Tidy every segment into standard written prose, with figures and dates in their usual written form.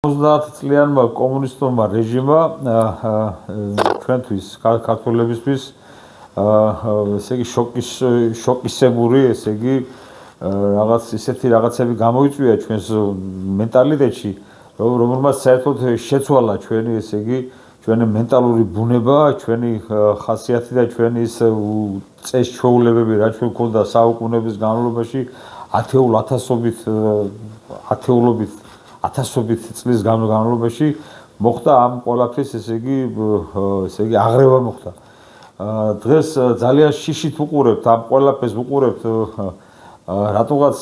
30 წლიანმა კომუნისტურმა რეჟიმმა ჩვენთვის ქართველებისთვის ესე იგი შოკისებური, ესე იგი რაღაც ისეთი რაღაცები გამოიწვია ჩვენს მენტალიტეტში, რომელმაც საერთოდ შეცვალა ჩვენი, ესე იგი ჩვენი მენტალური ბუნება, ჩვენი ხასიათი და ჩვენი ის წესჩვეულებები, რაც ჩვენ გვქონდა საუკუნეების განმავლობაში, ათასობით წლის განმავლობაში მოხდა ამ ყველაფრის, ესე იგი აღრევა მოხდა. დღეს ძალიან შიშით ვუყურებთ ამ ყველაფერს, ვუყურებთ რატომღაც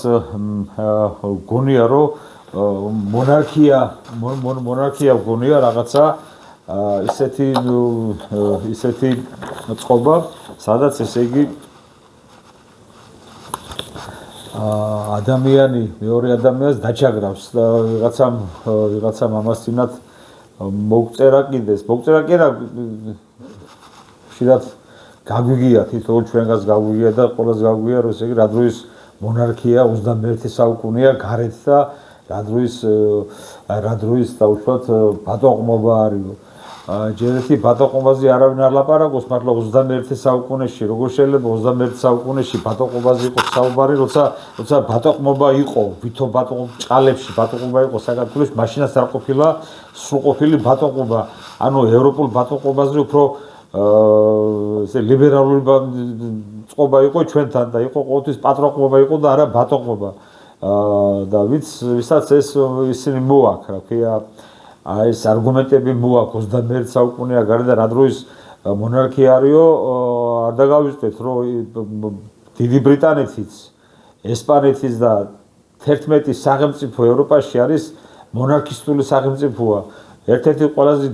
გონია, რომ მონარქია გონია რაღაცა ისეთი წყობა, სადაც ესე იგი ადამიანი მეორე ადამიანს დაჩაგრავს და ვიღაცამ ამასთანავ მოგწერა კიდეს. მოგწერა კი არა, ხშირად გაგვიგია, თითოეულ ჩვენგანს გაგვიგია და ყველას გაგვიგია, რომ ესე იგი რა დროის მონარქია 21 საუკუნეა გარეთ და რა დროის დაუშვათ ბატონყმობა არის. ჯერ ერთი ბატონყმობაზე არავინ არ ლაპარაკობს, მართლა 21 საუკუნეში, როგორ შეიძლება 21 საუკუნეში ბატონყმობაზე იყოს საუბარი, როცა ბატონყმობა იყო, ვითომ ჭალებში ბატონყმობა იყო საქართველოში, მაშინაც არ ყოფილა სრულყოფილი ბატონყმობა. ანუ ევროპულ ბატონყმობაზე უფრო ესე ლიბერალური წყობა იყო ჩვენთან და იყო ყოველთვის პატრონყმობა იყო და არა ბატონყმობა. და ვისაც ისინი მოაქვს, რა ქვია, ეს არგუმენტები მოაქვს 21 საუკუნეა გარეთ და რა დროის მონარქია არისო, არ დაგავიწყდეთ, რომ დიდი ბრიტანეთიც, ესპანეთიც და 11 სახელმწიფო ევროპაში არის მონარქისტული სახელმწიფოა. ერთ-ერთი ყველაზე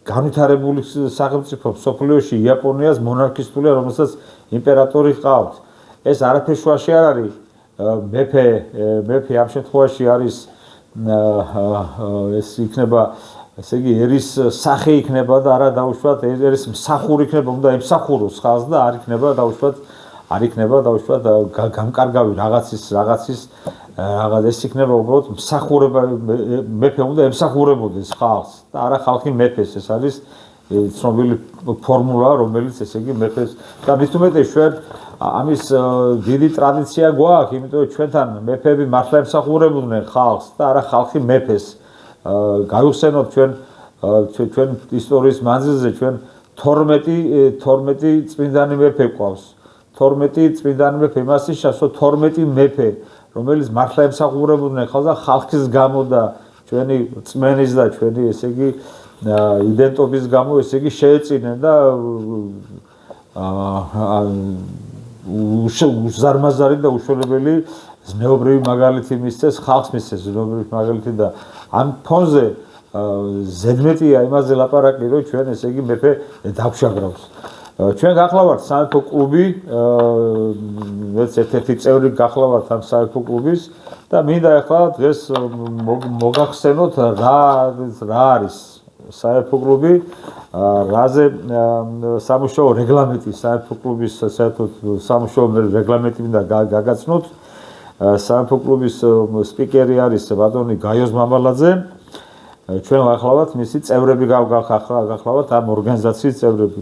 განვითარებული სახელმწიფო მსოფლიოში იაპონიას მონარქისტულია, რომელსაც იმპერატორი ჰყავთ. ეს არაფერ შუაში არ არის. მეფე ამ შემთხვევაში არის ეს იქნება, ესე იგი ერის სახე იქნება და არა დაუშვათ ერის მსახური იქნება, უნდა ემსახუროს ხალხს და არ იქნება დაუშვათ გამკარგავი რაღაცის ეს იქნება უბრალოდ მსახურება, მეფე უნდა ემსახურებოდეს ხალხს და არა ხალხი მეფეს. ეს არის ცნობილი ფორმულა, რომელიც ესე იგი მეფეს და მით უმეტეს ჩვენ ამის დიდი ტრადიცია გვაქვს, იმიტომ რომ ჩვენთან მეფეები მართლა ემსახურებოდნენ ხალხს და არა ხალხი მეფეს. გავიხსენოთ ჩვენ ისტორიის მანძილზე ჩვენ 12 წმინდანი მეფე გვყავს. 12 წმინდანი მეფე, იმას ნიშნავს, რომ 12 მეფე, რომელიც მართლა ემსახურებოდნენ ხალხს და ხალხის გამო და ჩვენი წმენის და ჩვენი ესე იგი იდენტობის გამო ესე იგი შეეწინენ და უზარმაზარი და უშველებელი ზნეობრივი მაგალითი მისცეს, ხალხს მისცეს ზნეობრივი მაგალითი და ამ ფონზე ზედმეტია იმაზე ლაპარაკი, რომ ჩვენ ესე იგი მეფე დავშაგრავს. ჩვენ გახლავართ სამეფო კლუბი, ერთ-ერთი წევრი გახლავართ ამ სამეფო კლუბის და მინდა ახლა დღეს მოგახსენოთ რა არის სამეფო კლუბი, რაზე სამუშაო რეგლამენტი სამეფო კლუბის საერთოდ სამუშაო რეგლამენტი მინდა გაგაცნოთ. სამეფო კლუბის სპიკერი არის ბატონი გაიოზ მამალაძე. ჩვენ გახლავართ მისი წევრები, გახლავართ ამ ორგანიზაციის წევრები.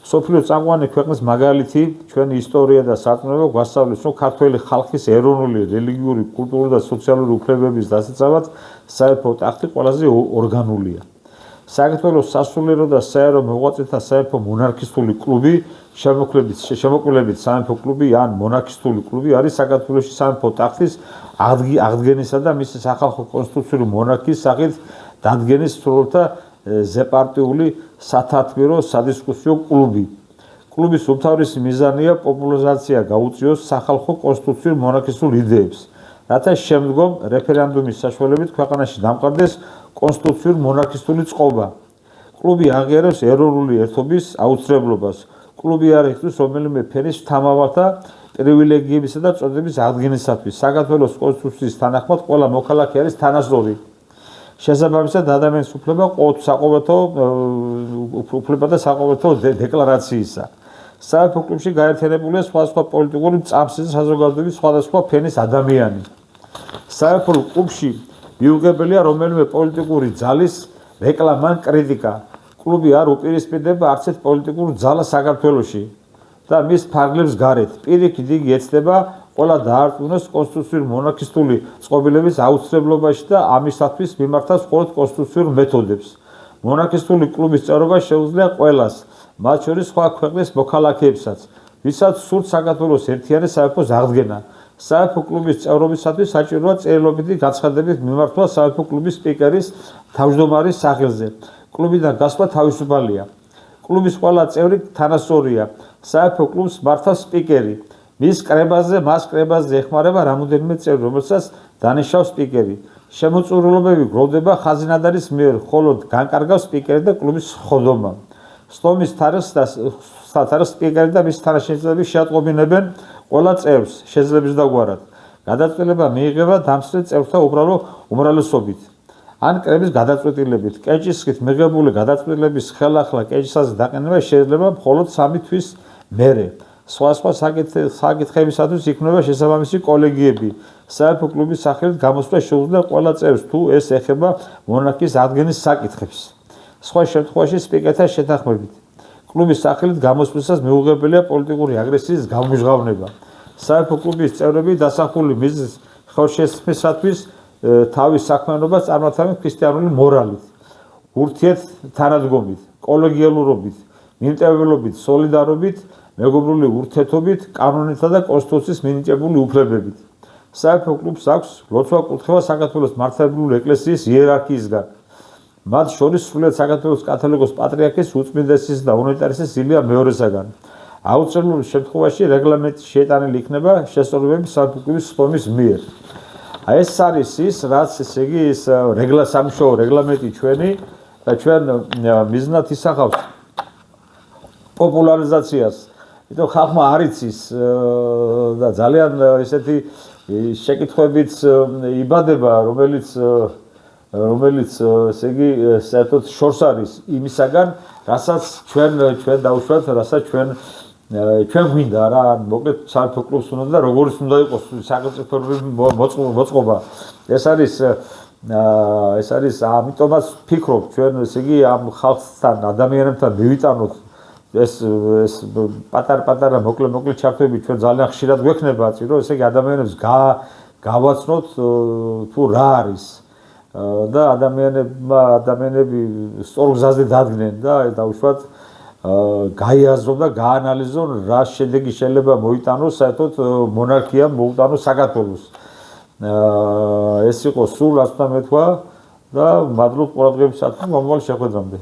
სოფლიო წამყვანი ქვეყნის მაგალითი, ჩვენი ისტორია და სარწმუნოება გვასწავლის, რომ ქართველი ხალხის ეროვნული, რელიგიური, კულტურული და სოციალური უფლებების დასაცავად სამეფო ტახტი ყველაზე ორგანულია. საქართველოს სასულიერო და საერო მოღვაწეთა სამეფო მონარქისტული კლუბი, შემოკლებით სამეფო კლუბი ან მონარქისტული კლუბი არის საქართველოში სამეფო ტახტის აღდგენისა და მისი სახალხო კონსტიტუციური მონარქიის სახით დადგენის სრულთა ზეპარტიული სათათბირო სადისკუსიო კლუბი. კლუბის უმთავრესი მიზანია პოპულარიზაცია გაუწიოს სახალხო კონსტიტუციური მონარქისტულ იდეებს, რათა შემდგომ რეფერენდუმის საშუალებით ქვეყანაში დამყარდეს კონსტიტუციური მონარქისტული წყობა. კლუბი აღიარებს ეროვნული ერთობის აუცილებლობას. კლუბი არ იხდის რომელიმე ფენის შთამავალთა პრივილეგიებისა და წოდების აღდგენისათვის. საქართველოს კონსტიტუციის თანახმად ყველა მოქალაქე არის თანასწორი. შესაბამისად ადამიანის უფლება უფლება და საყოველთაო დეკლარაციისა. სამეფო კლუბში გაერთიანებულია სხვადასხვა პოლიტიკური წამსის და საზოგადოების სხვადასხვა ფენის ადამიანი. სამეფო კლუბში მიუღებელია რომელიმე პოლიტიკური ძალის რეკლამა ან კრიტიკა. კლუბი არ უპირისპირდება არც ერთ პოლიტიკურ ძალას საქართველოში და მის ფარგლებს გარეთ. პირიქით იგი ეცდება ყველა დაარწმუნოს კონსტიტუციური მონარქისტული წყობილების აუცილებლობაში და ამისათვის მიმართავს მხოლოდ კონსტიტუციურ მეთოდებს. მონარქისტული კლუბის წევრობა შეუძლია ყველას, მათ შორის სხვა ქვეყნის მოქალაქეებსაც, ვისაც სურთ საქართველოს ერთიანი სამეფოს აღდგენა. სამეფო კლუბის წევრობისათვის საჭიროა წერილობითი განცხადებით მიმართვა სამეფო კლუბის სპიკერის თავმჯდომარის სახელზე. კლუბიდან გასვლა თავისუფალია. კლუბის ყველა წევრი თანასწორია. სამეფო კლუბს მართავს სპიკერი. მას კრებაზე ეხმარება რამოდენიმე წევრი, რომელსაც დანიშნავს სპიკერი. შემოწირულობები გროვდება ხაზინადარის მიერ, ხოლო განკარგავს სპიკერი და კლუბის ხოდომა. სტომის თარიღს სპიკერი და მისი თანაშემწეები შეატყობინებენ ყველა წევრს შეძლების დაგვარად. გადაწყვეტილება მიიღება დამსწრე წევრთა უბრალო უმრავლესობით ან კრების გადაწყვეტილებით. კეჭისყრით მიღებული გადაწყვეტილების ხელახლა კეჭისაზე დაყენება შეიძლება მხოლოდ 3 თვის მერე. სხვა საკითხებისათვის იქმნება შესაბამისი კოლეგიები. სამეფო კლუბის სახელით გამოსვლა შეუძლია ყველა წევრს, თუ ეს ეხება მონარქიის აღდგენის საკითხებს. სხვა შემთხვევაში სპიკერთან შეთანხმებით. კლუბის სახელით გამოსვლისას მიუღებელია პოლიტიკური აგრესიის გამჟღავნება. სამეფო კლუბის წევრები დასახული მიზნის ხელშესრულისათვის თავის საქმიანობას წარმატებენ ქრისტიანული მორალით, ურთიერთთანადგომით, კოლეგიალურობით, მიმტეველობით, სოლიდარობით, მეგობრული ურთიერთობით, კანონითა და კონსტიტუციის მინიჭებული უფლებებით. სამეფო კლუბს აქვს ლოცვა-კურთხევა საქართველოს მართლმადიდებლური ეკლესიის იერარქიისგან. მათ შორის სრულიად საქართველოს კათოლიკოს პატრიარქის უწმინდესის და უნიტარისის ილია მეორესაგან. აუცილებლობის შემთხვევაში რეგლამენტში შეტანილი იქნება შესწორებები სამეფო კლუბის სტომის მიერ. ეს არის ის, რაც ესე იგი ის სამშობლო რეგლამენტი ჩვენი და ჩვენ მიზნად ისახავს პოპულარიზაციას. იმიტომ ხალხმა არ იცის და ძალიან ესეთი შეკითხვებით იბადება, რომელიც ესე იგი საერთოდ შორს არის იმისაგან, რასაც ჩვენ დავუშვათ, რასაც ჩვენ გვინდა რა, მოკლედ სამეფო კლუბს უნდა და როგორიც უნდა იყოს სახელმწიფოებრივი მოწყობა. ეს არის ამიტომაც ვფიქრობ ჩვენ ესე იგი ამ ხალხთან, ადამიანებთან მივიტანოთ ეს პატარ-პატარა მოკლე ჩართვები ჩვენ ძალიან ხშირად გვექნება, რომ ესე იგი ადამიანებს გავაცნოთ თუ რა არის და ადამიანები სწორ გზაზე დადგნენ და დაუშვათ გაიაზრონ და გაანალიზონ რა შედეგი შეიძლება მოიტანოს საერთოდ მონარქიამ მოუტანოს საქართველოს. ეს იყო სულ რაც უნდა მეთქვა და მადლობ ყურადღებისათვის მომავალ შეხვედრამდე.